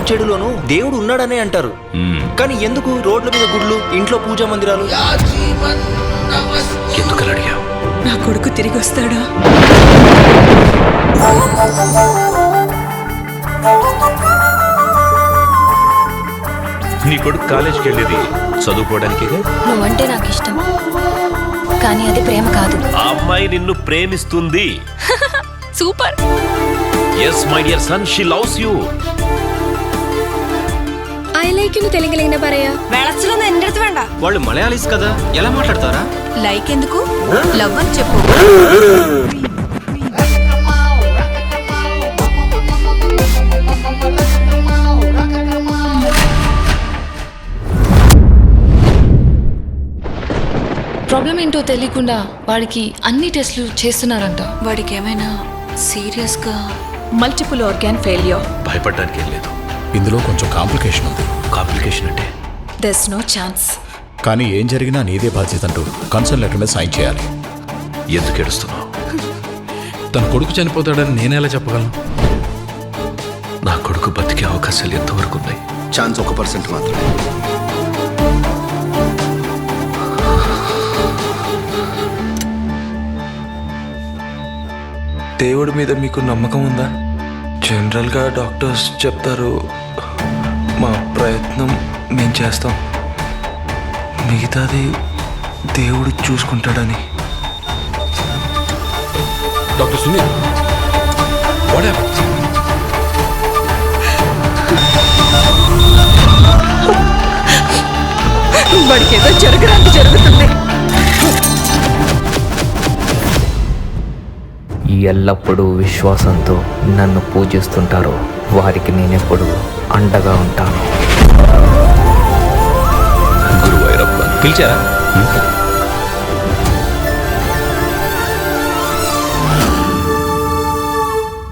చెడులోనూ దేవుడు ఉన్నాడనే అంటారు. కానీ ఎందుకు రోడ్ల మీద గుడ్లు, ఇంట్లో పూజా మందిరాలు? ఎందుకలా అడిగావు? నా కొడుకు తిరిగి వస్తాడా? నీ కొడుకు కాలేజీకి వెళ్ళేది చదువుకోవడానికే. నువ్వంటే నాకు ఇష్టం, కానీ అది ప్రేమ కాదు. ఆ అమ్మాయి నిన్ను ప్రేమిస్తుంది. Super. Yes my dear son, she loves you. I like you తెలుగులో പറയാ. വെളച്ചിലൊന്നും എൻ്റെ അടുത്ത് വേണ്ട. వాళ్ళు మలయాళీస్ కదా, ఎలా మాట్లాడతారా? లైక్ ఎందుకు, లవ్ అని చెప్పు. ప్రాబ్లం ఏంటో తెలియకుండా వాడికి అన్ని టెస్టులు చేస్తున్నారంట. వాడికి ఏమైనా సీరియస్గా మల్టిపుల్ ఆర్గాన్ ఫెయిల్యూర్. భయపడడానికి ఏం లేదు. ఇందులో కొంచెం కాంప్లికేషన్ ఉంది. కాంప్లికేషన్ అంటే దెర్స్ నో ఛాన్స్. కానీ ఏం జరిగినా నీదే బాధ్యత అంటూ కన్సర్న్ లెటర్ మీద సైన్ చేయాలి. ఎందుకు ఏడుస్తున్నావు? తన కొడుకు చనిపోతాడని నేనేలా చెప్పగలను? నా కొడుకు బతికే అవకాశాలు ఎంతవరకు ఉన్నాయి? ఛాన్స్ 1% మాత్రమే. దేవుడి మీద మీకు నమ్మకం ఉందా? జనరల్గా డాక్టర్స్ చెప్తారు మా ప్రయత్నం మేము చేస్తాం, మిగతాది దేవుడు చూసుకుంటాడని. Doctor Sunil, what happened? వాడికి ఏదో జరగడానికి జరుగుతుంది. ఎల్లప్పుడూ విశ్వాసంతో నన్ను పూజిస్తుంటారో వారికి నేనెప్పుడు అండగా ఉంటాను. గురువైరప్ప పిలిచారా?